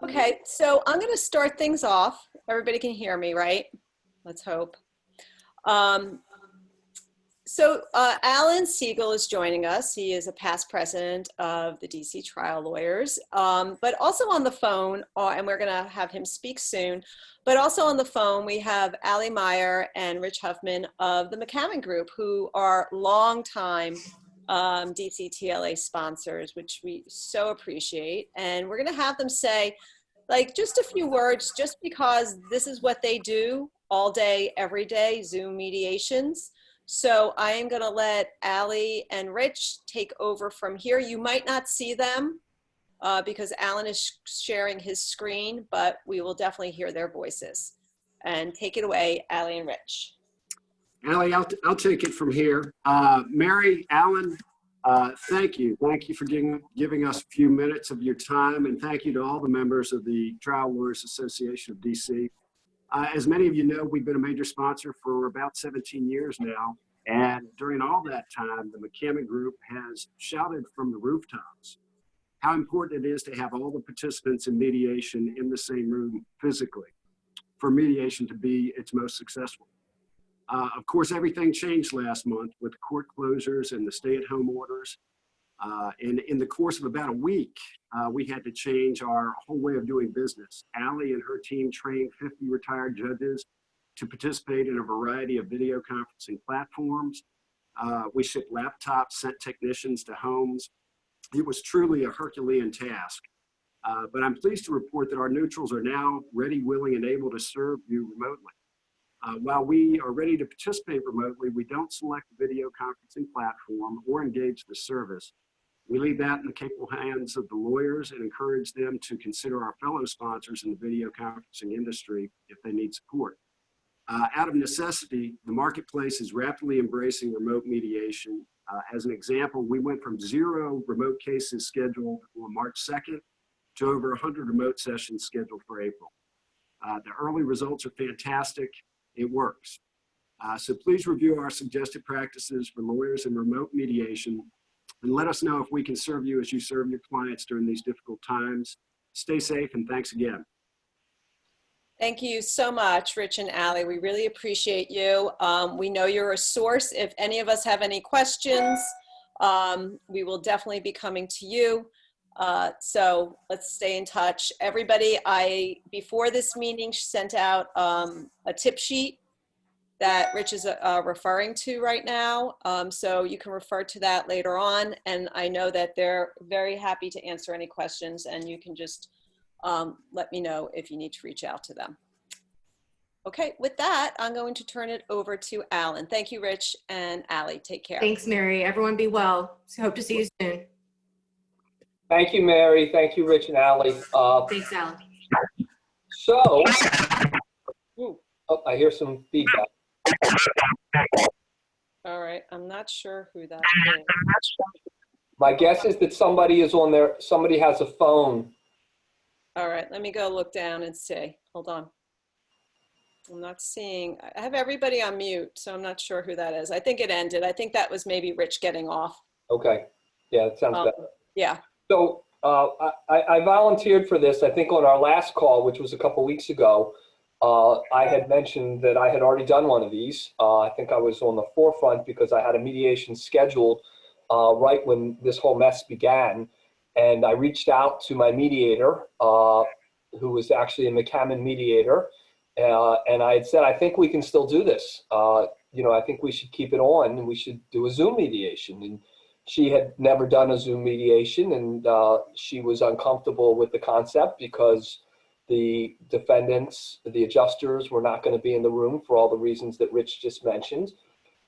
Okay, so I'm going to start things off. Everybody can hear me, right? Let's hope. Um, Alan Siegel is joining us. He is a past president of the DC Trial Lawyers, but also on the phone, and we're going to have him speak soon, but also on the phone, we have Ali Meyer and Rich Huffman of the McCammon Group, who are longtime DC TLA sponsors, which we so appreciate. And we're going to have them say, like, just a few words, just because this is what they do all day, every day, Zoom mediations. So I am going to let Ali and Rich take over from here. You might not see them because Alan is sharing his screen, but we will definitely hear their voices. And take it away, Ali and Rich. Ali, I'll take it from here. Mary, Alan, thank you. Thank you for giving us a few minutes of your time, and thank you to all the members of the Trial Lawyers Association of DC. As many of you know, we've been a major sponsor for about 17 years now, and during all that time, the McCammon Group has shouted from the rooftops how important it is to have all the participants in mediation in the same room physically for mediation to be its most successful. Of course, everything changed last month with court closures and the stay-at-home orders. In the course of about a week, we had to change our whole way of doing business. Ali and her team trained 50 retired judges to participate in a variety of video conferencing platforms. We shipped laptops, sent technicians to homes. It was truly a Herculean task. But I'm pleased to report that our neutrals are now ready, willing, and able to serve you remotely. While we are ready to participate remotely, we don't select the video conferencing platform or engage the service. We leave that in the capable hands of the lawyers and encourage them to consider our fellow sponsors in the video conferencing industry if they need support. Out of necessity, the marketplace is rapidly embracing remote mediation. As an example, we went from 0 remote cases scheduled on March 2nd to over 100 remote sessions scheduled for April. The early results are fantastic. It works. So please review our suggested practices for lawyers in remote mediation and let us know if we can serve you as you serve your clients during these difficult times. Stay safe, and thanks again. Thank you so much, Rich and Ali. We really appreciate you. We know you're a source. If any of us have any questions, we will definitely be coming to you. So let's stay in touch. Everybody, before this meeting, sent out a tip sheet that Rich is referring to right now. So you can refer to that later on. And I know that they're very happy to answer any questions, and you can just let me know if you need to reach out to them. Okay, with that, I'm going to turn it over to Alan. Thank you, Rich and Ali. Take care. Thanks, Mary. Everyone be well. So hope to see you soon. Thank you, Mary. Thank you, Rich and Ali. Thanks, Alan. So, oh, I hear some feedback. All right, I'm not sure who that is. My guess is that somebody is on there, somebody has a phone. All right, let me go look down and see. Hold on. I'm not seeing, I have everybody on mute, so I'm not sure who that is. I think it ended. I think that was maybe Rich getting off. Okay, yeah, that sounds better. Yeah. So I volunteered for this, I think on our last call, which was a couple weeks ago. I had mentioned that I had already done one of these. I think I was on the forefront because I had a mediation scheduled right when this whole mess began. And I reached out to my mediator, who was actually a McCammon mediator. And I had said, I think we can still do this. You know, I think we should keep it on and we should do a Zoom mediation. And she had never done a Zoom mediation, and she was uncomfortable with the concept because the defendants, the adjusters, were not going to be in the room for all the reasons that Rich just mentioned.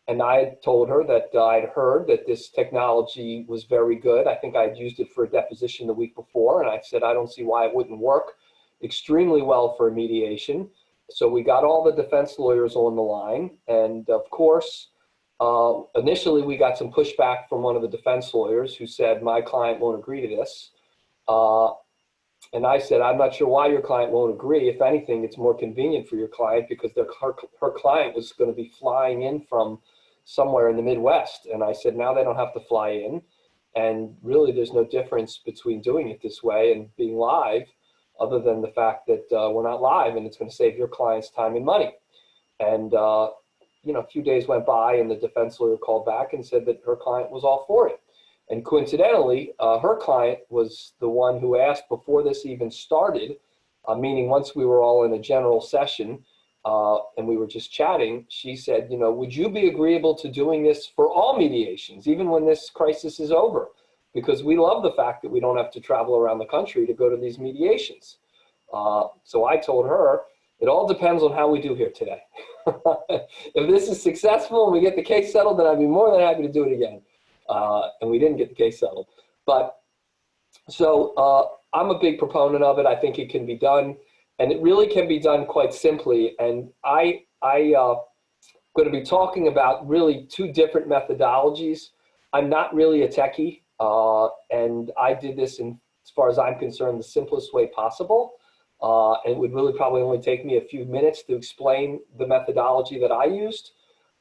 And I had told her that I'd heard that this technology was very good. I think I had used it for a deposition the week before, and I said, I don't see why it wouldn't work extremely well for a mediation. So we got all the defense lawyers on the line. And of course, initially we got some pushback from one of the defense lawyers who said, my client won't agree to this. And I said, I'm not sure why your client won't agree. If anything, it's more convenient for your client because her client was going to be flying in from somewhere in the Midwest. And I said, now they don't have to fly in. And really, there's no difference between doing it this way and being live. other than the fact that we're not live and it's going to save your clients time and money. And, a few days went by and the defense lawyer called back and said that her client was all for it. And coincidentally, her client was the one who asked before this even started, meaning once we were all in a general session and we were just chatting, she said, would you be agreeable to doing this for all mediations, even when this crisis is over? Because we love the fact that we don't have to travel around the country to go to these mediations. So I told her, it all depends on how we do here today. If this is successful and we get the case settled, then I'd be more than happy to do it again. And we didn't get the case settled. But so I'm a big proponent of it. I think it can be done, and it really can be done quite simply. And I'm going to be talking about really two different methodologies. I'm not really a techie, and I did this in, as far as I'm concerned, the simplest way possible. And it would really probably only take me a few minutes to explain the methodology that I used.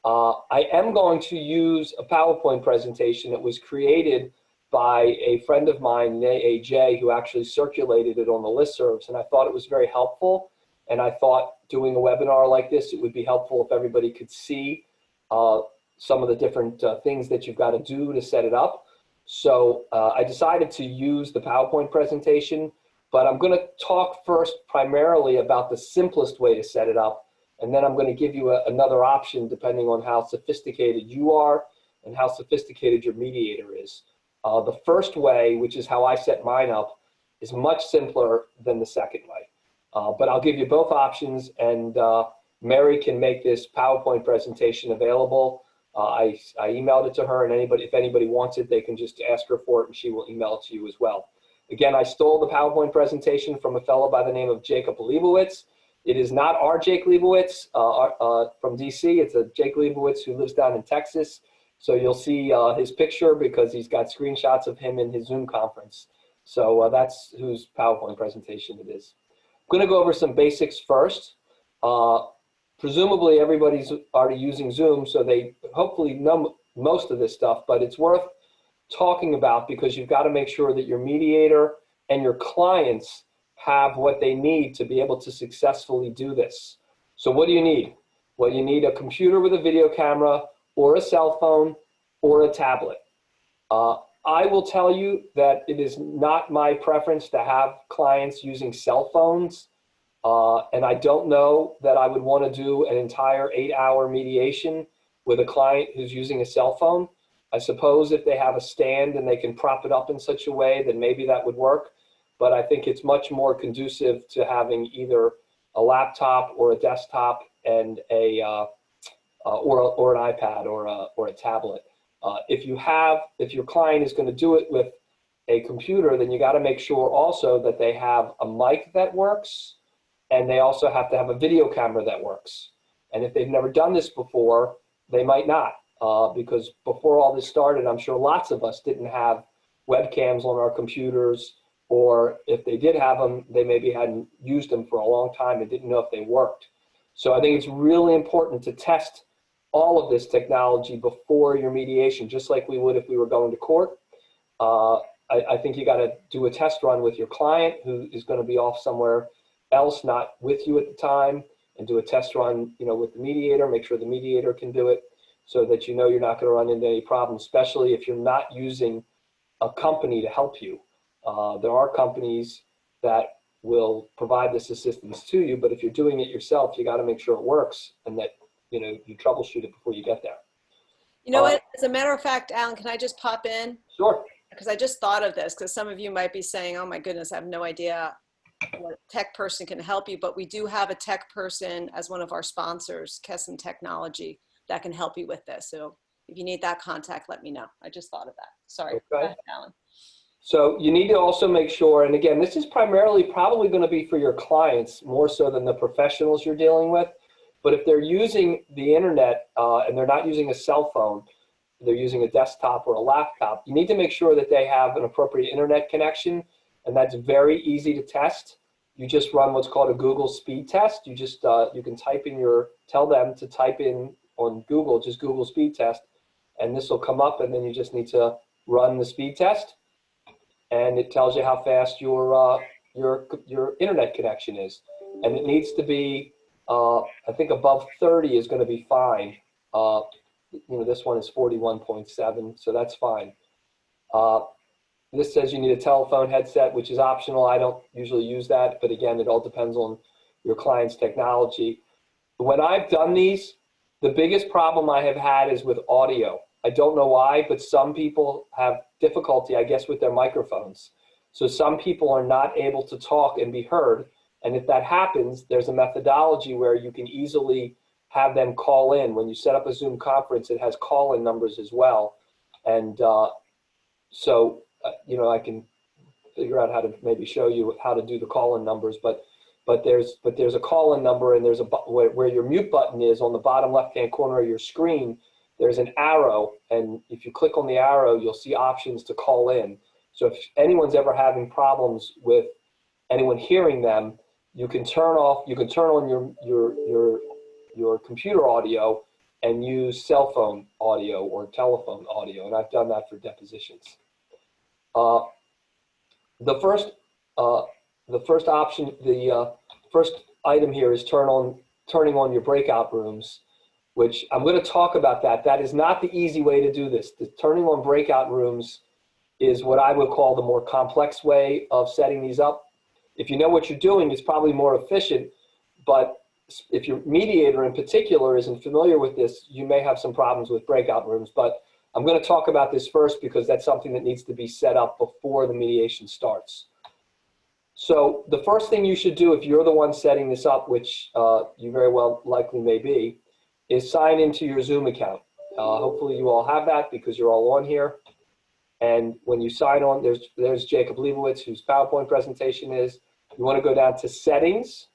I am going to use a PowerPoint presentation that was created by a friend of mine, AJ, who actually circulated it on the listservs, and I thought it was very helpful. And I thought doing a webinar like this, it would be helpful if everybody could see some of the different things that you've got to do to set it up. So I decided to use the PowerPoint presentation, but I'm going to talk first primarily about the simplest way to set it up, and then I'm going to give you another option depending on how sophisticated you are and how sophisticated your mediator is. The first way, which is how I set mine up, is much simpler than the second way. But I'll give you both options, and Mary can make this PowerPoint presentation available. I emailed it to her, and if anybody wants it, they can just ask her for it, and she will email it to you as well. Again, I stole the PowerPoint presentation from a fellow by the name of Jacob Leibowitz. It is not our Jake Leibowitz from DC. It's a Jake Leibowitz who lives down in Texas. So you'll see his picture because he's got screenshots of him in his Zoom conference. So that's whose PowerPoint presentation it is. I'm going to go over some basics first. Presumably everybody's already using Zoom, so they hopefully know most of this stuff, but it's worth talking about because you've got to make sure that your mediator and your clients have what they need to be able to successfully do this. So what do you need? Well, you need a computer with a video camera, or a cell phone, or a tablet. I will tell you that it is not my preference to have clients using cell phones, and I don't know that I would want to do an entire 8-hour mediation with a client who's using a cell phone. I suppose if they have a stand and they can prop it up in such a way, then maybe that would work. But I think it's much more conducive to having either a laptop or a desktop and or an iPad or a tablet. If your client is going to do it with a computer, then you got to make sure also that they have a mic that works, and they also have to have a video camera that works. And if they've never done this before, they might not, because before all this started, I'm sure lots of us didn't have webcams on our computers, or if they did have them, they maybe hadn't used them for a long time and didn't know if they worked. So I think it's really important to test all of this technology before your mediation, just like we would if we were going to court. I think you got to do a test run with your client who is going to be off somewhere else, not with you at the time, and do a test run, with the mediator. Make sure the mediator can do it, so that you're not going to run into any problems, especially if you're not using a company to help you. There are companies that will provide this assistance to you, but if you're doing it yourself, you got to make sure it works and that you troubleshoot it before you get there. You know what? As a matter of fact, Alan, can I just pop in? Sure. Because I just thought of this, because some of you might be saying, oh my goodness, I have no idea what tech person can help you, but we do have a tech person as one of our sponsors, Kesson Technology, that can help you with this. So if you need that contact, let me know. I just thought of that. Sorry. Okay. Go ahead, Alan. So you need to also make sure, and again, this is primarily probably going to be for your clients more so than the professionals you're dealing with. But if they're using the internet and they're not using a cell phone, they're using a desktop or a laptop, you need to make sure that they have an appropriate internet connection, and that's very easy to test. You just run what's called a Google speed test. You just you can type in tell them to type in on Google, just Google speed test, and this will come up, and then you just need to run the speed test, and it tells you how fast your your internet connection is. And it needs to be, I think above 30 is going to be fine. This one is 41.7, so that's fine. This says you need a telephone headset, which is optional. I don't usually use that, but again, it all depends on your client's technology. When I've done these, the biggest problem I have had is with audio. I don't know why, but some people have difficulty, I guess, with their microphones. So some people are not able to talk and be heard. And if that happens, there's a methodology where you can easily have them call in. When you set up a Zoom conference, it has call-in numbers as well. And I can figure out how to maybe show you how to do the call-in numbers, but there's a call-in number, and there's where your mute button is on the bottom left-hand corner of your screen. There's an arrow, and if you click on the arrow, you'll see options to call in. So if anyone's ever having problems with anyone hearing them, you can turn on your computer audio and use cell phone audio or telephone audio, and I've done that for depositions. The first item here is turning on your breakout rooms, which I'm going to talk about that. That is not the easy way to do this. The turning on breakout rooms is what I would call the more complex way of setting these up. If you know what you're doing, it's probably more efficient, but if your mediator in particular isn't familiar with this, you may have some problems with breakout rooms. But I'm going to talk about this first because that's something that needs to be set up before the mediation starts. So the first thing you should do if you're the one setting this up, which you very well likely may be, is sign into your Zoom account. Hopefully you all have that because you're all on here. And when you sign on, there's Jacob Leibowitz, whose PowerPoint presentation is. You want to go down to Settings,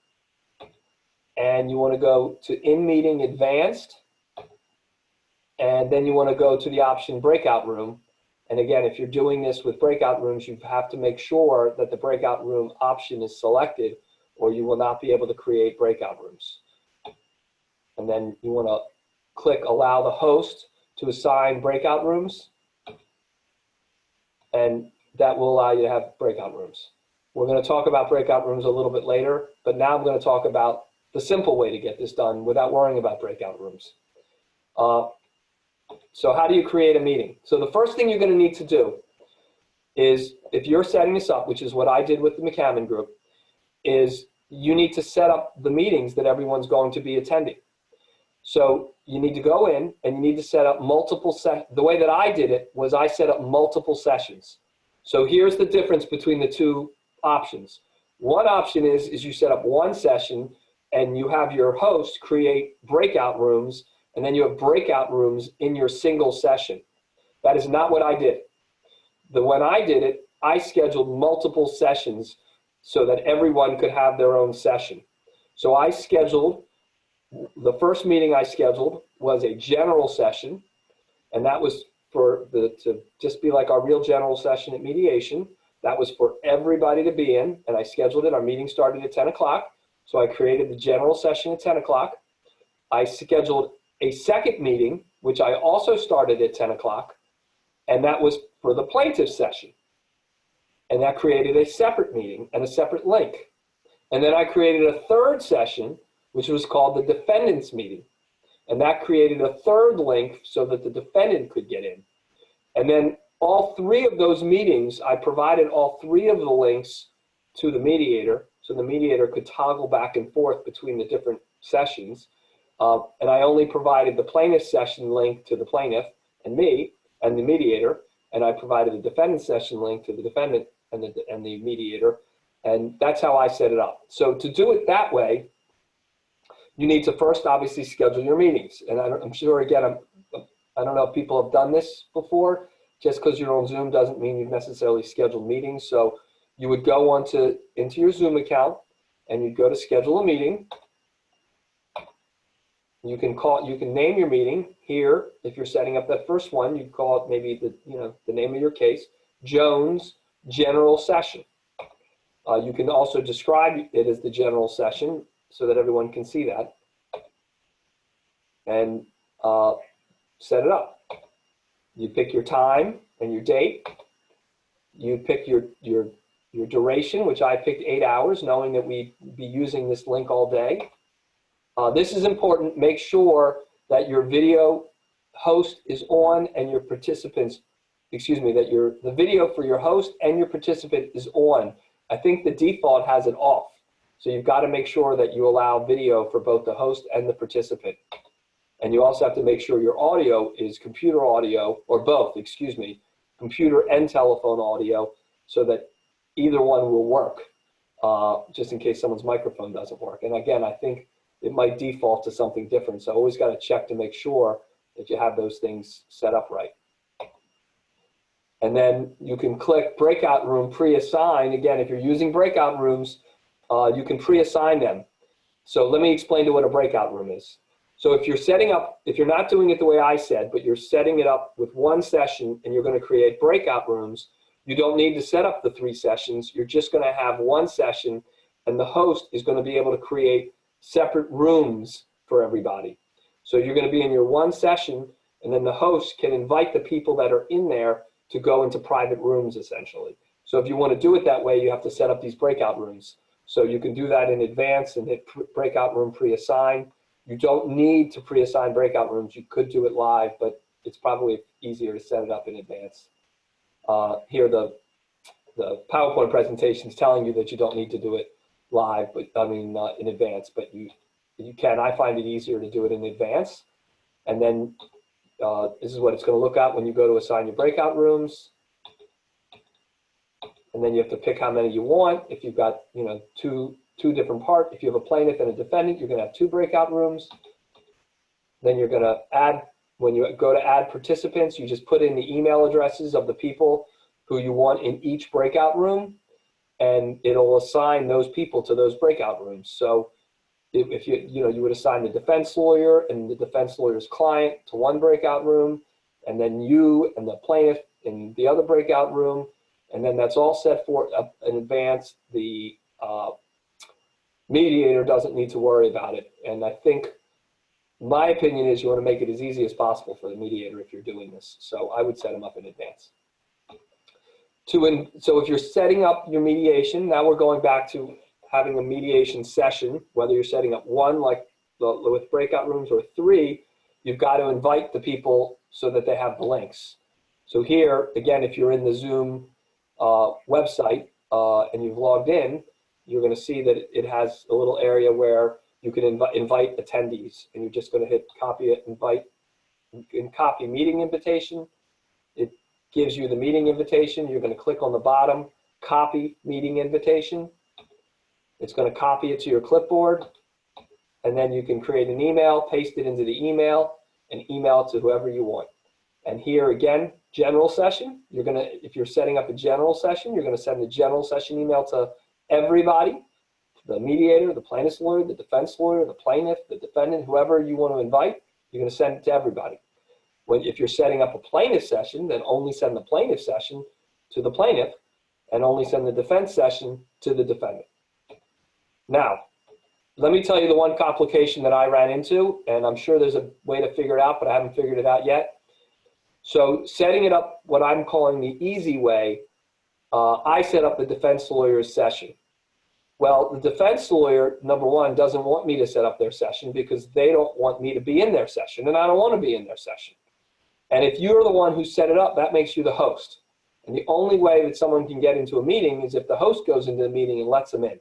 and you want to go to In Meeting Advanced, and then you want to go to the option Breakout Room. And again, if you're doing this with breakout rooms, you have to make sure that the breakout room option is selected, or you will not be able to create breakout rooms. And then you want to click Allow the host to assign breakout rooms, and that will allow you to have breakout rooms. We're going to talk about breakout rooms a little bit later, but now I'm going to talk about the simple way to get this done without worrying about breakout rooms. So how do you create a meeting? So the first thing you're going to need to do is, if you're setting this up, which is what I did with the McCammon group, is you need to set up the meetings that everyone's going to be attending. So you need to go in and you need to set up multiple sessions. The way that I did it was I set up multiple sessions. So here's the difference between the two options. One option is you set up one session and you have your host create breakout rooms, and then you have breakout rooms in your single session. That is not what I did. When I did it, I scheduled multiple sessions so that everyone could have their own session. So I scheduled, the first meeting I scheduled was a general session, and that was to just be like our real general session at mediation. That was for everybody to be in, and I scheduled it. Our meeting started at 10 o'clock, so I created the general session at 10 o'clock. I scheduled a second meeting, which I also started at 10 o'clock, and that was for the plaintiff session. And that created a separate meeting and a separate link. And then I created a third session, which was called the defendant's meeting. And that created a third link so that the defendant could get in. And then all three of those meetings, I provided all three of the links to the mediator, so the mediator could toggle back and forth between the different sessions. And I only provided the plaintiff session link to the plaintiff and me and the mediator, and I provided the defendant session link to the defendant and the mediator, and that's how I set it up. So to do it that way, you need to first obviously schedule your meetings. And I'm sure, again, I don't know if people have done this before. Just because you're on Zoom doesn't mean you've necessarily scheduled meetings. So you would go into your Zoom account and you'd go to schedule a meeting. You can name your meeting here. If you're setting up that first one, you call it maybe the name of your case, Jones General Session. You can also describe it as the general session so that everyone can see that, and set it up. You pick your time and your date. You pick your your duration, which I picked 8 hours, knowing that we'd be using this link all day. This is important. Make sure that your video host is on and your participants, excuse me, that the video for your host and your participant is on. I think the default has it off. So you've got to make sure that you allow video for both the host and the participant. And you also have to make sure your audio is computer audio, or both, excuse me, computer and telephone audio, so that either one will work, just in case someone's microphone doesn't work. And again, I think it might default to something different. So always got to check to make sure that you have those things set up right. And then you can click breakout room pre-assign. Again, if you're using breakout rooms, you can pre-assign them. So let me explain to what a breakout room is. So if you're setting up, if you're not doing it the way I said, but you're setting it up with one session and you're going to create breakout rooms, you don't need to set up the 3 sessions. You're just going to have one session, and the host is going to be able to create separate rooms for everybody. So you're going to be in your one session, and then the host can invite the people that are in there to go into private rooms, essentially. So if you want to do it that way, you have to set up these breakout rooms. So you can do that in advance and hit breakout room pre-assign. You don't need to pre-assign breakout rooms. You could do it live, but it's probably easier to set it up in advance. Here, the PowerPoint presentation is telling you that you don't need to do it live, but I mean in advance, but you can. I find it easier to do it in advance. And then this is what it's going to look at when you go to assign your breakout rooms. And then you have to pick how many you want. If you've got, you know, two different parts, if you have a plaintiff and a defendant, you're going to have 2 breakout rooms. Then you're going to add, when you go to add participants, you just put in the email addresses of the people who you want in each breakout room, and it'll assign those people to those breakout rooms. So if you would assign the defense lawyer and the defense lawyer's client to one breakout room, and then you and the plaintiff in the other breakout room, and then that's all set for in advance. The mediator doesn't need to worry about it. And I think my opinion is you want to make it as easy as possible for the mediator if you're doing this. So I would set them up in advance. So if you're setting up your mediation, now we're going back to having a mediation session, whether you're setting up 1 like with breakout rooms or 3, you've got to invite the people so that they have the links. So here, again, if you're in the Zoom website and you've logged in, you're going to see that it has a little area where you can invite attendees, and you're just going to hit copy it, invite, and copy meeting invitation. It gives you the meeting invitation. You're going to click on the bottom, copy meeting invitation. It's going to copy it to your clipboard, and then you can create an email, paste it into the email, and email it to whoever you want. And here again, general session. You're going to, if you're setting up a general session, you're going to send the general session email to everybody, the mediator, the plaintiff's lawyer, the defense lawyer, the plaintiff, the defendant, whoever you want to invite, you're going to send it to everybody. If you're setting up a plaintiff session, then only send the plaintiff session to the plaintiff and only send the defense session to the defendant. Now, let me tell you the one complication that I ran into, and I'm sure there's a way to figure it out, but I haven't figured it out yet. So setting it up, what I'm calling the easy way, I set up the defense lawyer's session. Well, the defense lawyer, number one, doesn't want me to set up their session because they don't want me to be in their session, and I don't want to be in their session. And if you're the one who set it up, that makes you the host. And the only way that someone can get into a meeting is if the host goes into the meeting and lets them in.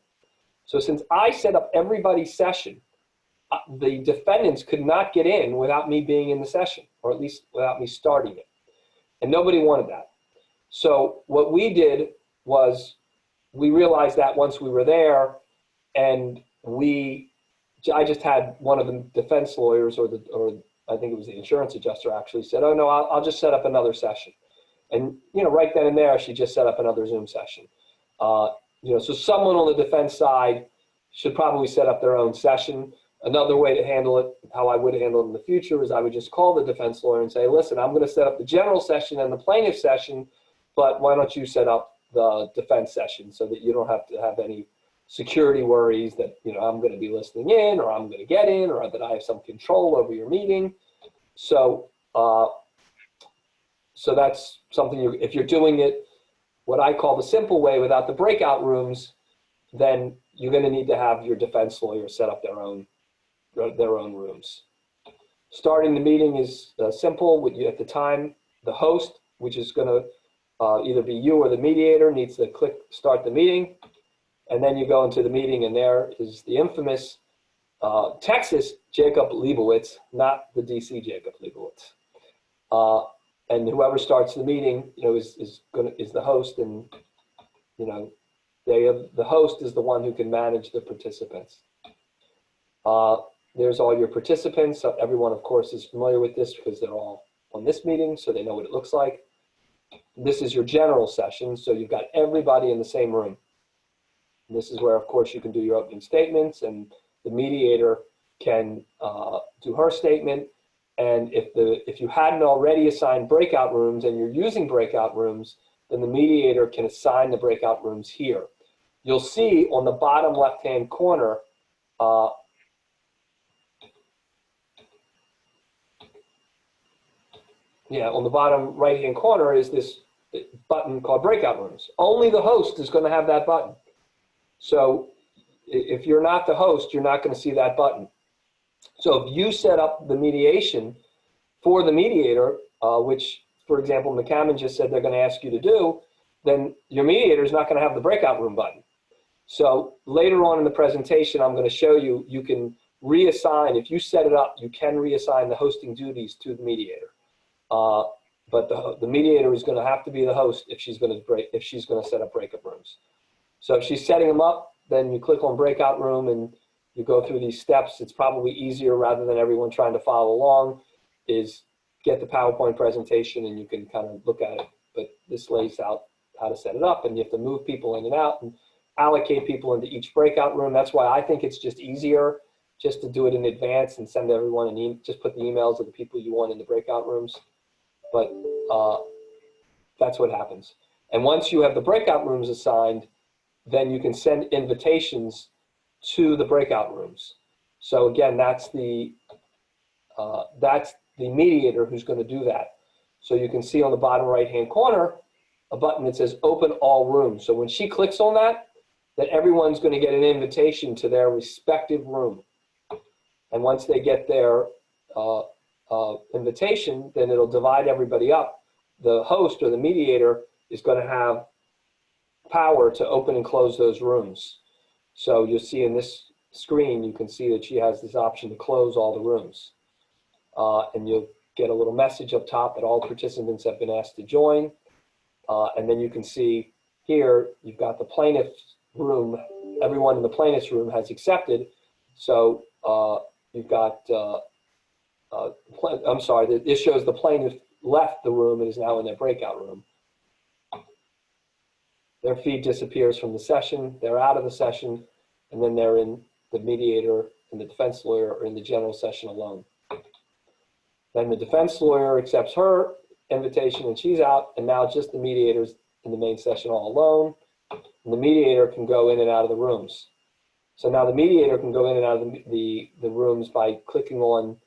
So since I set up everybody's session, the defendants could not get in without me being in the session, or at least without me starting it. And nobody wanted that. So what we did was we realized that once we were there, and I just had one of the defense lawyers, or I think it was the insurance adjuster actually said, oh no, I'll just set up another session. And right then and there, she just set up another Zoom session. So someone on the defense side should probably set up their own session. Another way to handle it, how I would handle it in the future, is I would just call the defense lawyer and say, listen, I'm going to set up the general session and the plaintiff session, but why don't you set up the defense session so that you don't have to have any security worries that, I'm going to be listening in, or I'm going to get in, or that I have some control over your meeting. So, so that's something if you're doing it what I call the simple way without the breakout rooms, then you're going to need to have your defense lawyer set up their own rooms. Starting the meeting is simple. At the time, the host, which is going to either be you or the mediator, needs to click start the meeting. And then you go into the meeting, and there is the infamous Texas Jacob Leibowitz, not the DC Jacob Leibowitz. And whoever starts the meeting, is the host, and the host is the one who can manage the participants. There's all your participants. Everyone, of course, is familiar with this because they're all on this meeting, so they know what it looks like. This is your general session, so you've got everybody in the same room. And this is where, of course, you can do your opening statements, and the mediator can do her statement. And if you hadn't already assigned breakout rooms and you're using breakout rooms, then the mediator can assign the breakout rooms here. You'll see on the bottom left-hand corner, on the bottom right-hand corner is this button called breakout rooms. Only the host is going to have that button. So if you're not the host, you're not going to see that button. So if you set up the mediation for the mediator, which, for example, McCammon just said they're going to ask you to do, then your mediator is not going to have the breakout room button. So later on in the presentation, I'm going to show you, you can reassign. If you set it up, you can reassign the hosting duties to the mediator. But the mediator is going to have to be the host if she's going to set up breakout rooms. So if she's setting them up, then you click on breakout room and you go through these steps. It's probably easier, rather than everyone trying to follow along, is get the PowerPoint presentation and you can kind of look at it. But this lays out how to set it up, and you have to move people in and out and allocate people into each breakout room. That's why I think it's just easier just to do it in advance and send everyone an email, just put the emails of the people you want in the breakout rooms. But that's what happens. And once you have the breakout rooms assigned, then you can send invitations to the breakout rooms. So again, that's the mediator who's going to do that. So you can see on the bottom right-hand corner a button that says Open All Rooms. So when she clicks on that, then everyone's going to get an invitation to their respective room. And once they get their invitation, then it'll divide everybody up. The host or the mediator is going to have power to open and close those rooms. So you'll see in this screen, you can see that she has this option to close all the rooms. And you'll get a little message up top that all participants have been asked to join. And then you can see here, you've got the plaintiff's room. Everyone in the plaintiff's room has accepted. So you've got, I'm sorry, this shows the plaintiff left the room and is now in their breakout room. Their feed disappears from the session, they're out of the session, and then they're in the mediator and the defense lawyer are in the general session alone. Then the defense lawyer accepts her invitation and she's out, and now just the mediator's in the main session all alone. And the mediator can go in and out of the rooms. So now the mediator can go in and out of the rooms by clicking on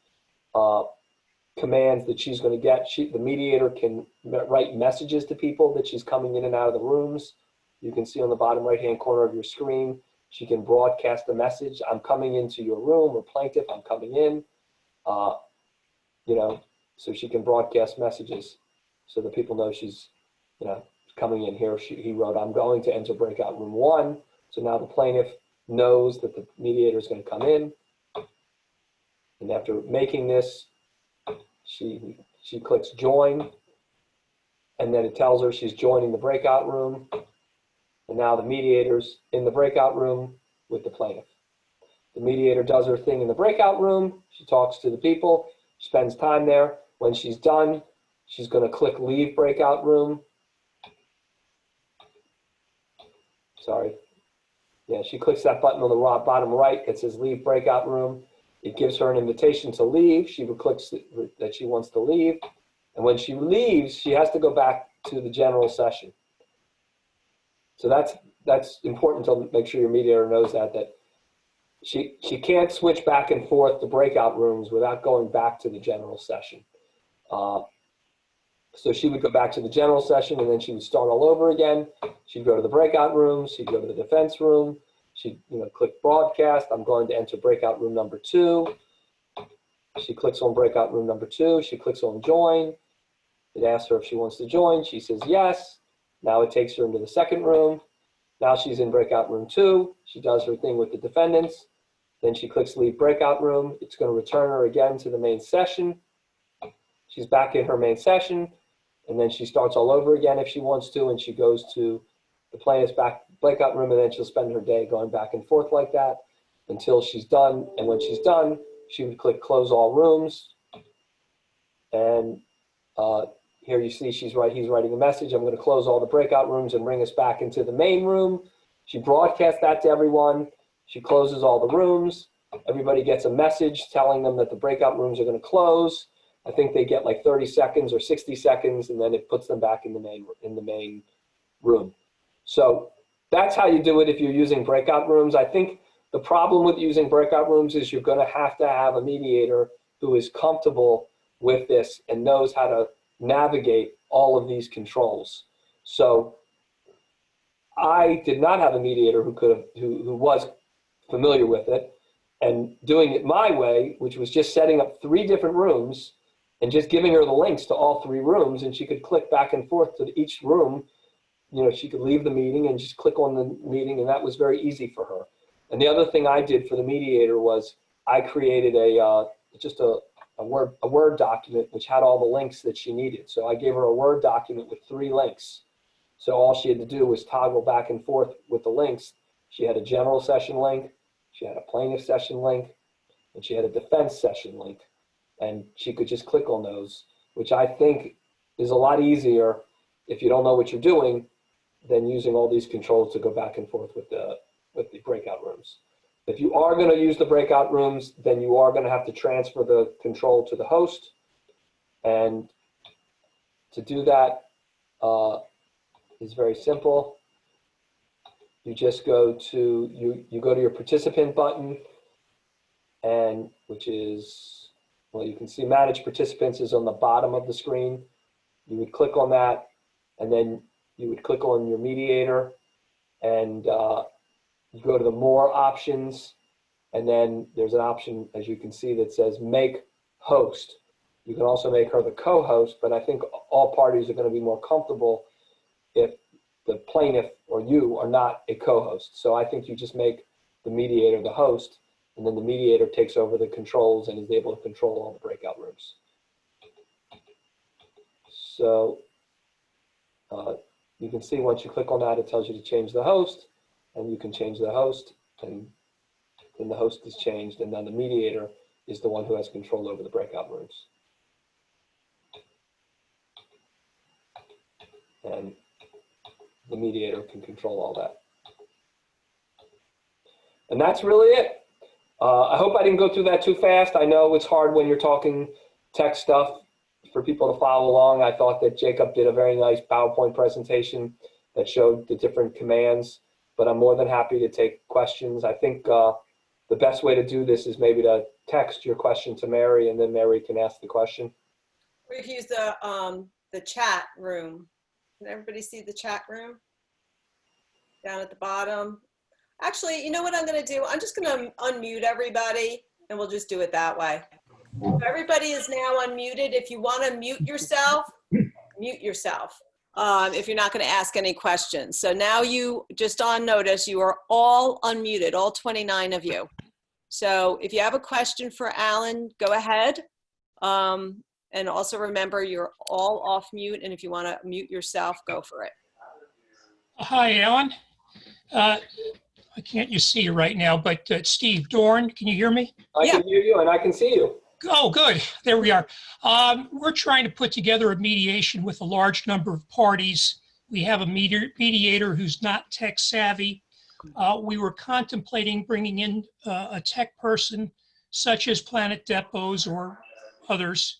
commands that she's going to get. The mediator can write messages to people that she's coming in and out of the rooms. You can see on the bottom right-hand corner of your screen, she can broadcast a message. I'm coming into your room, or plaintiff, I'm coming in. So she can broadcast messages so that people know she's, coming in here. He wrote, I'm going to enter breakout room 1. So now the plaintiff knows that the mediator is going to come in. And after making this, she clicks join, and then it tells her she's joining the breakout room. And now the mediator's in the breakout room with the plaintiff. The mediator does her thing in the breakout room. She talks to the people, spends time there. When she's done, she's going to click leave breakout room. Sorry. Yeah, she clicks that button on the bottom right that says leave breakout room. It gives her an invitation to leave. She clicks that she wants to leave. And when she leaves, she has to go back to the general session. So that's important to make sure your mediator knows that she can't switch back and forth to breakout rooms without going back to the general session. So she would go back to the general session and then she would start all over again. She'd go to the breakout room. She'd go to the defense room. She'd click broadcast. I'm going to enter breakout room number 2. She clicks on breakout room number 2. She clicks on join. It asks her if she wants to join. She says yes. Now it takes her into the second room. Now she's in breakout room 2. She does her thing with the defendants. Then she clicks leave breakout room. It's going to return her again to the main session. She's back in her main session. And then she starts all over again if she wants to. And she goes to the plaintiff's breakout room. And then she'll spend her day going back and forth like that until she's done. And when she's done, she would click close all rooms. And here you see he's writing a message. I'm going to close all the breakout rooms and bring us back into the main room. She broadcasts that to everyone. She closes all the rooms. Everybody gets a message telling them that the breakout rooms are going to close. I think they get like 30 seconds or 60 seconds, and then it puts them back in the main room. So that's how you do it if you're using breakout rooms. I think the problem with using breakout rooms is you're going to have a mediator who is comfortable with this and knows how to navigate all of these controls. So I did not have a mediator who was familiar with it, and doing it my way, which was just setting up 3 different rooms and just giving her the links to all 3 rooms, and she could click back and forth to each room. She could leave the meeting and just click on the meeting, and that was very easy for her. And the other thing I did for the mediator was I created a Word document which had all the links that she needed. So I gave her a Word document with 3 links. So all she had to do was toggle back and forth with the links. She had a general session link, she had a plaintiff session link, and she had a defense session link. And she could just click on those, which I think is a lot easier if you don't know what you're doing than using all these controls to go back and forth with the breakout rooms. If you are going to use the breakout rooms, then you are going to have to transfer the control to the host. And to do that is very simple. You just go to you go to your participant button, and which is, well, you can see manage participants is on the bottom of the screen. You would click on that, and then you would click on your mediator, and you go to the more options, and then there's an option, as you can see, that says make host. You can also make her the co-host, but I think all parties are going to be more comfortable if the plaintiff or you are not a co-host. So I think you just make the mediator the host, and then the mediator takes over the controls and is able to control all the breakout rooms. So you can see once you click on that, it tells you to change the host, and you can change the host, and then the host is changed, and then the mediator is the one who has control over the breakout rooms. And the mediator can control all that. And that's really it. I hope I didn't go through that too fast. I know it's hard when you're talking tech stuff for people to follow along. I thought that Jacob did a very nice PowerPoint presentation that showed the different commands, but I'm more than happy to take questions. I think the best way to do this is maybe to text your question to Mary, and then Mary can ask the question. We've used the chat room. Can everybody see the chat room down at the bottom? Actually, you know what I'm going to do? I'm just going to unmute everybody, and we'll just do it that way. Everybody is now unmuted. If you want to mute yourself, mute yourself. If you're not going to ask any questions. So now you, just on notice, you are all unmuted, all 29 of you. So if you have a question for Alan, go ahead. And also remember, you're all off mute. And if you want to mute yourself, go for it. Hi, Alan. I can't you see you right now, but Steve Dorn, can you hear me? I can hear you and I can see you. Oh, good. There we are. We're trying to put together a mediation with a large number of parties. We have a mediator who's not tech savvy. We were contemplating bringing in a tech person such as Planet Depots or others,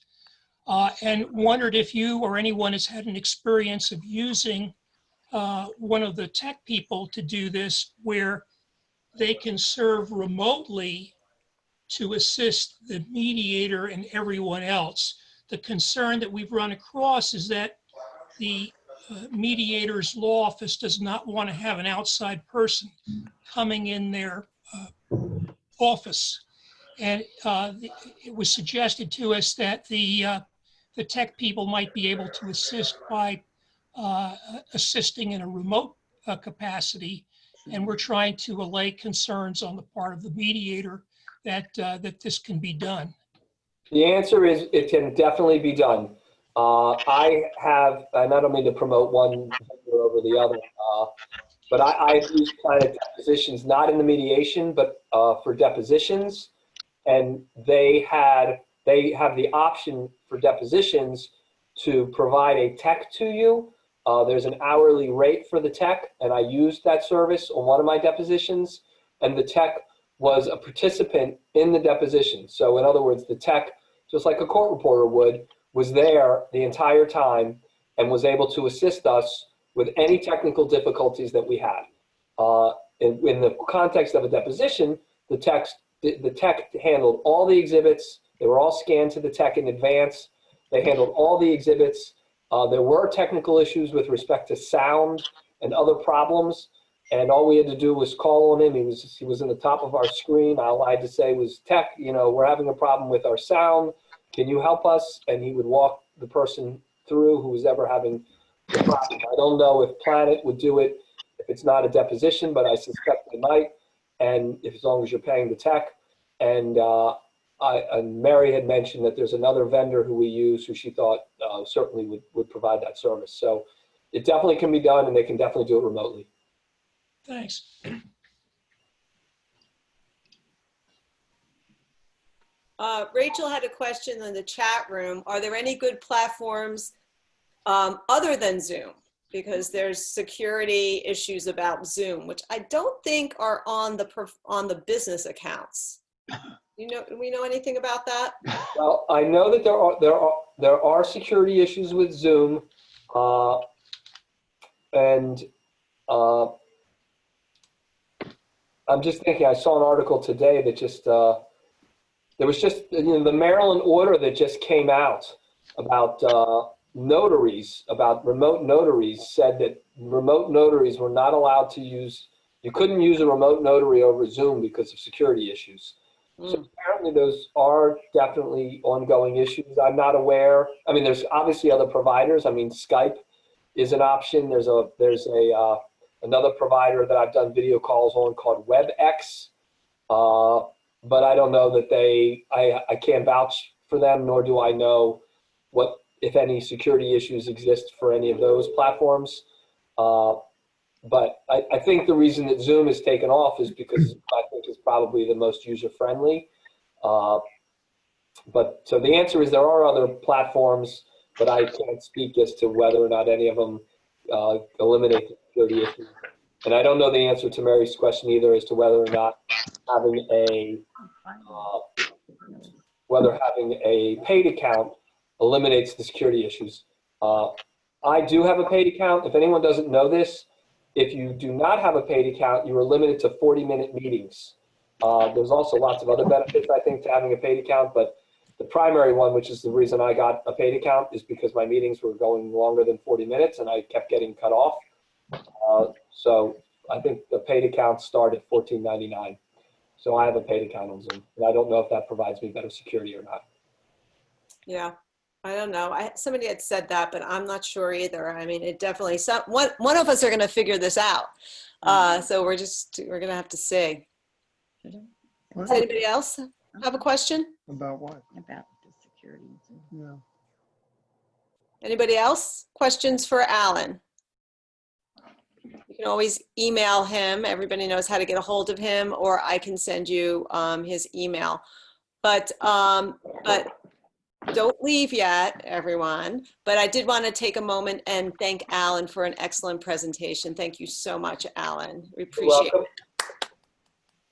and wondered if you or anyone has had an experience of using one of the tech people to do this, where they can serve remotely to assist the mediator and everyone else. The concern that we've run across is that the mediator's law office does not want to have an outside person coming in their office. And it was suggested to us that the tech people might be able to assist by assisting in a remote capacity. And we're trying to allay concerns on the part of the mediator that this can be done. The answer is it can definitely be done. I have, and I don't mean to promote one vendor over the other, but I've used Planet Depositions, not in the mediation, but for depositions. And they have the option for depositions to provide a tech to you. There's an hourly rate for the tech, and I used that service on one of my depositions, and the tech was a participant in the deposition. So in other words, the tech, just like a court reporter would, was there the entire time and was able to assist us with any technical difficulties that we had. In the context of a deposition, the tech handled all the exhibits. They were all scanned to the tech in advance. They handled all the exhibits. There were technical issues with respect to sound and other problems, and all we had to do was call on him. He was in the top of our screen. All I had to say was, tech, we're having a problem with our sound. Can you help us? And he would walk the person through who was ever having the problem. I don't know if Planet would do it if it's not a deposition, but I suspect they might, and as long as you're paying the tech. And Mary had mentioned that there's another vendor who we use who she thought certainly would provide that service. So it definitely can be done, and they can definitely do it remotely. Thanks. Rachel had a question in the chat room. Are there any good platforms other than Zoom? Because there's security issues about Zoom, which I don't think are on the business accounts. Do we know anything about that? Well, I know that there are security issues with Zoom, and I'm just thinking. I saw an article today that just there was just the Maryland order that just came out about notaries, about remote notaries, said that remote notaries were not allowed to use. You couldn't use a remote notary over Zoom because of security issues. So apparently those are definitely ongoing issues. I'm not aware. I mean, there's obviously other providers. I mean, Skype is an option. There's another provider that I've done video calls on called WebEx. But I don't know that I can't vouch for them, nor do I know what, if any, security issues exist for any of those platforms. But I think the reason that Zoom has taken off is because I think it's probably the most user-friendly. But so the answer is there are other platforms, but I can't speak as to whether or not any of them eliminate the security issues. And I don't know the answer to Mary's question either as to whether or not having a paid account eliminates the security issues. I do have a paid account. If anyone doesn't know this, if you do not have a paid account, you are limited to 40-minute meetings. There's also lots of other benefits, I think, to having a paid account, but the primary one, which is the reason I got a paid account, is because my meetings were going longer than 40 minutes and I kept getting cut off. So I think the paid accounts start at $14.99. So I have a paid account on Zoom, and I don't know if that provides me better security or not. Yeah, I don't know. Somebody had said that, but I'm not sure either. I mean, it definitely, one of us are going to figure this out. So we're going to have to see. Does anybody else have a question? About what? About the security. Yeah. Anybody else? Questions for Alan? You can always email him. Everybody knows how to get a hold of him, or I can send you his email. But don't leave yet, everyone. But I did want to take a moment and thank Alan for an excellent presentation. Thank you so much, Alan. We appreciate it.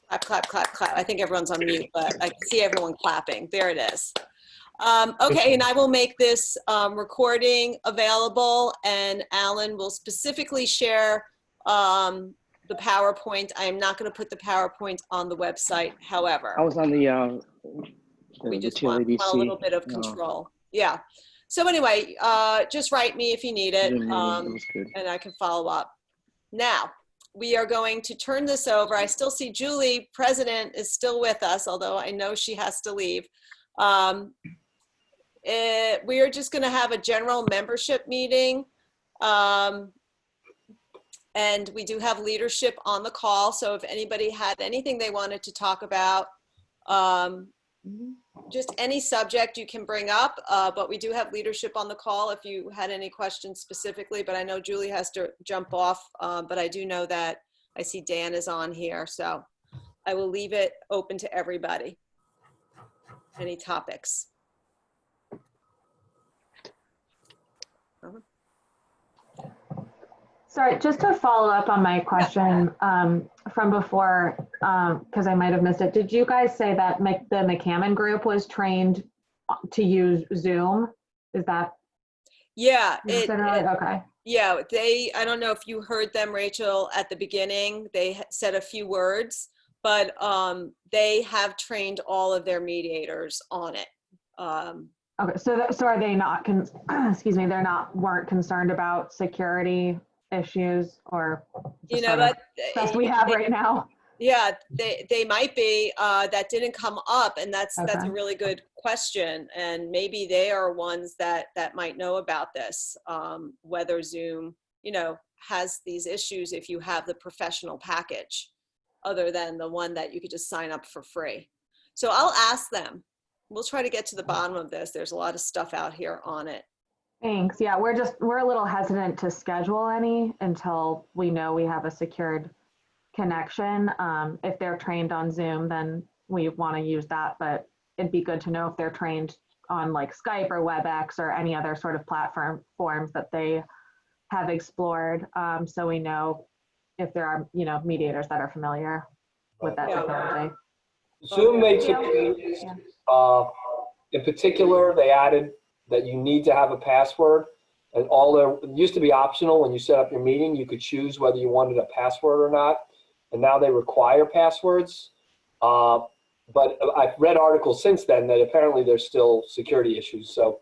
Clap, clap, clap, clap. I think everyone's on mute, but I can see everyone clapping. There it is. Okay, and I will make this recording available, and Alan will specifically share the PowerPoint. I am not going to put the PowerPoint on the website, however. I was on the We just want a little bit of control. Yeah. So anyway, just write me if you need it, That was good. and I can follow up. Now, we are going to turn this over. I still see Julie, president, is still with us, although I know she has to leave. We are just going to have a general membership meeting. And we do have leadership on the call. So if anybody had anything they wanted to talk about, just any subject you can bring up, but we do have leadership on the call if you had any questions specifically, but I know Julie has to jump off, but I do know that I see Dan is on here, so I will leave it open to everybody. Any topics? Sorry, just to follow up on my question from before, because I might have missed it. Did you guys say that the McCammon group was trained to use Zoom? Is that? Yeah. Okay. Yeah, I don't know if you heard them, Rachel, at the beginning. They said a few words, but they have trained all of their mediators on it. Okay, so are they not, excuse me, weren't concerned about security issues or stuff we have right now? Yeah, they might be. That didn't come up, and that's a really good question. And maybe they are ones that might know about this. Whether Zoom, has these issues if you have the professional package, other than the one that you could just sign up for free. So I'll ask them. We'll try to get to the bottom of this. There's a lot of stuff out here on it. Thanks. Yeah, we're a little hesitant to schedule any until we know we have a secured connection. If they're trained on Zoom, then we want to use that, but it'd be good to know if they're trained on like Skype or WebEx or any other sort of forms that they have explored, so we know if there are, mediators that are familiar with that technology. Zoom made some changes. In particular, they added that you need to have a password, and it used to be optional when you set up your meeting. You could choose whether you wanted a password or not, and now they require passwords. But I've read articles since then that apparently there's still security issues. So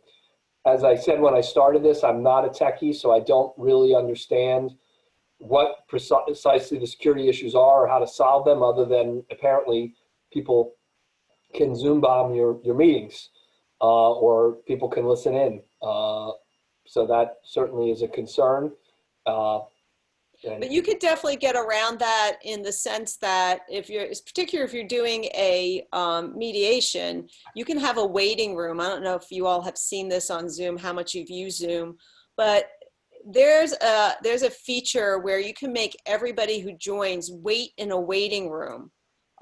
as I said when I started this, I'm not a techie, so I don't really understand what precisely the security issues are or how to solve them, other than apparently people can Zoom bomb your meetings, or people can listen in. So that certainly is a concern. But you could definitely get around that in the sense that particularly if you're doing a mediation, you can have a waiting room. I don't know if you all have seen this on Zoom, how much you've used Zoom, but there's a feature where you can make everybody who joins wait in a waiting room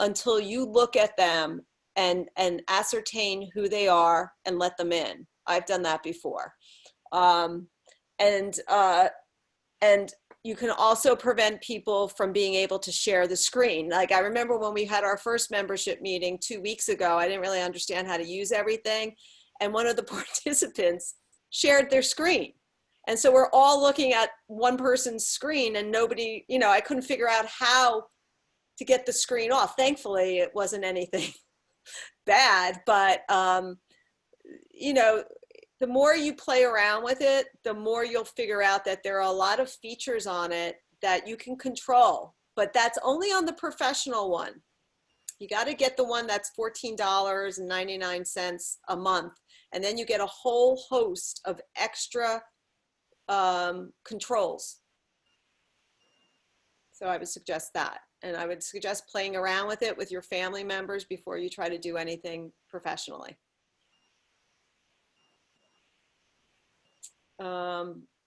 until you look at them and ascertain who they are and let them in. I've done that before. And you can also prevent people from being able to share the screen. Like I remember when we had our first membership meeting 2 weeks ago, I didn't really understand how to use everything. And one of the participants shared their screen. And so we're all looking at one person's screen and nobody, I couldn't figure out how to get the screen off. Thankfully, it wasn't anything bad, but the more you play around with it, the more you'll figure out that there are a lot of features on it that you can control, but that's only on the professional one. You got to get the one that's $14.99 a month, and then you get a whole host of extra controls. So I would suggest that. And I would suggest playing around with it with your family members before you try to do anything professionally.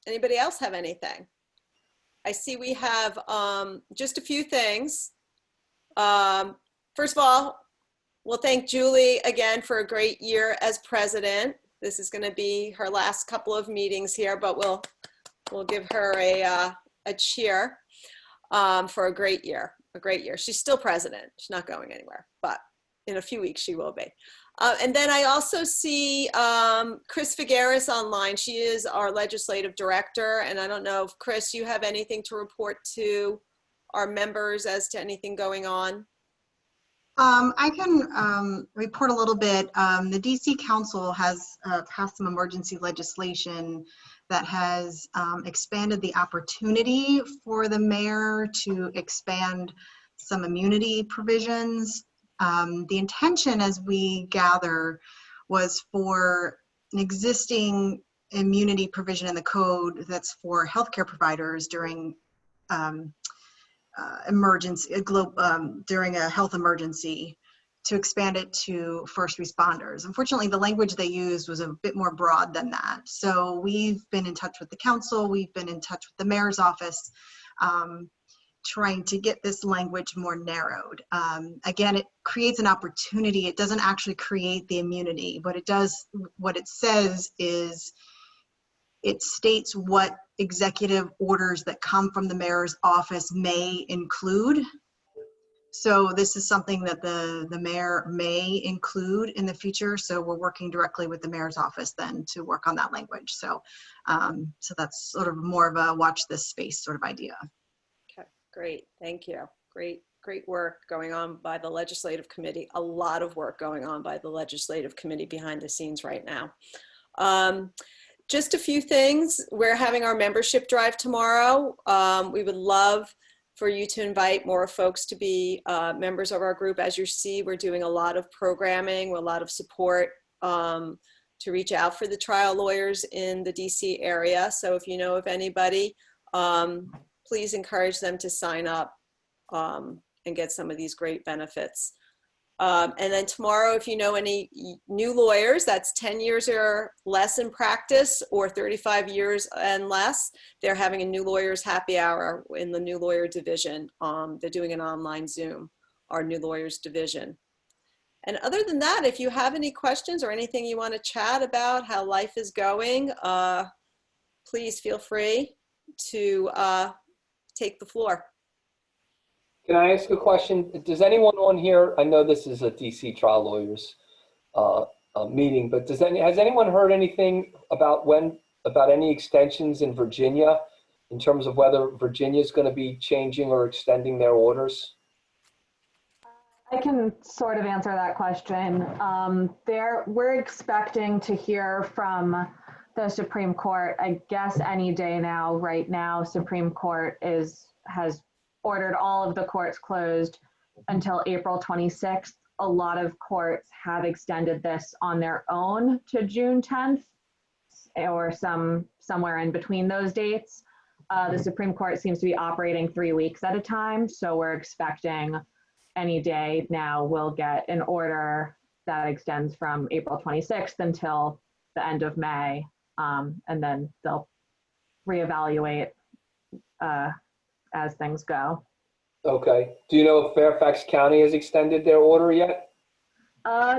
Anybody else have anything? I see we have just a few things. First of all, we'll thank Julie again for a great year as president. This is going to be her last couple of meetings here, but we'll give her a cheer for a great year. A great year. She's still president. She's not going anywhere, but in a few weeks she will be. And then I also see Chris Figueres online. She is our legislative director. And I don't know if, Chris, you have anything to report to our members as to anything going on? I can report a little bit. The DC Council has passed some emergency legislation that has expanded the opportunity for the mayor to expand some immunity provisions. The intention, as we gather, was for an existing immunity provision in the code that's for healthcare providers during during a health emergency, to expand it to first responders. Unfortunately, the language they used was a bit more broad than that. So we've been in touch with the council, we've been in touch with the mayor's office, trying to get this language more narrowed. Again, it creates an opportunity. It doesn't actually create the immunity. What it says is, it states what executive orders that come from the mayor's office may include. So this is something that the mayor may include in the future. So we're working directly with the mayor's office then to work on that language. So, so that's sort of more of a watch this space sort of idea. Okay, great. Thank you. Great work going on by the legislative committee. A lot of work going on by the legislative committee behind the scenes right now. Just a few things. We're having our membership drive tomorrow. We would love for you to invite more folks to be members of our group. As you see, we're doing a lot of programming, a lot of support to reach out for the trial lawyers in the DC area. So if you know of anybody, please encourage them to sign up and get some of these great benefits. And then tomorrow, if you know any new lawyers, that's 10 years or less in practice or 35 years and less, they're having a new lawyers happy hour in the new lawyer division. They're doing an online Zoom, our new lawyers division. And other than that, if you have any questions or anything you want to chat about how life is going, please feel free to take the floor. Can I ask a question? Does anyone on here, I know this is a DC trial lawyers meeting, but has anyone heard anything about any extensions in Virginia in terms of whether Virginia is going to be changing or extending their orders? I can sort of answer that question. We're expecting to hear from the Supreme Court, I guess any day now. Right now, Supreme Court has ordered all of the courts closed until April 26th. A lot of courts have extended this on their own to June 10th or somewhere in between those dates. The Supreme Court seems to be operating 3 weeks at a time. So we're expecting any day now we'll get an order that extends from April 26th until the end of May. And then they'll reevaluate as things go. Okay. Do you know if Fairfax County has extended their order yet?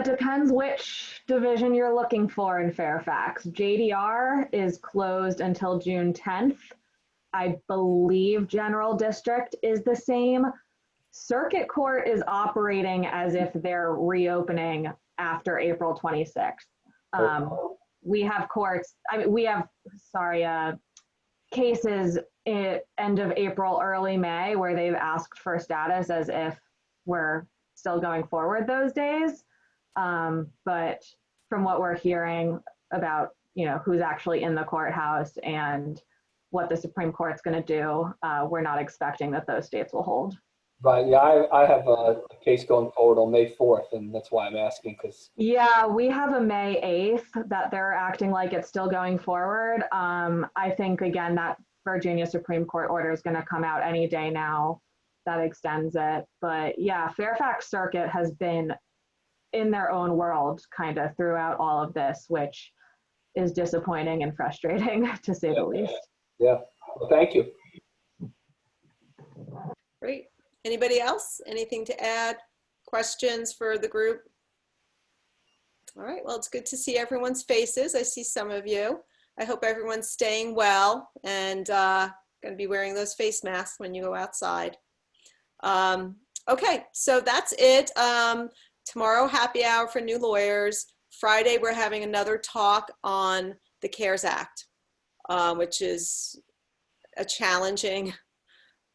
Depends which division you're looking for in Fairfax. JDR is closed until June 10th. I believe General District is the same. Circuit Court is operating as if they're reopening after April 26th. We have courts, cases end of April, early May, where they've asked for status as if we're still going forward those days. But from what we're hearing about, who's actually in the courthouse and what the Supreme Court's going to do, we're not expecting that those states will hold. Right. Yeah, I have a case going forward on May 4th, and that's why I'm asking. Yeah, we have a May 8th that they're acting like it's still going forward. I think, again, that Virginia Supreme Court order is going to come out any day now that extends it. But yeah, Fairfax Circuit has been in their own world kind of throughout all of this, which is disappointing and frustrating to say the least. Yeah. Well, thank you. Great. Anybody else? Anything to add? Questions for the group? All right, well, it's good to see everyone's faces. I see some of you. I hope everyone's staying well and going to be wearing those face masks when you go outside. Okay, so that's it. Tomorrow, happy hour for new lawyers. Friday, we're having another talk on the CARES Act, which is a challenging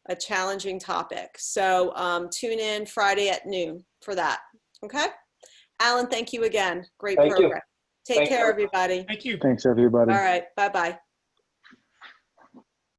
a challenging topic. So tune in Friday at noon for that. Okay? Alan, thank you again. Great Thank you. program. Take Thank you. care, everybody. Thank you. Thanks, everybody. All right. Bye-bye.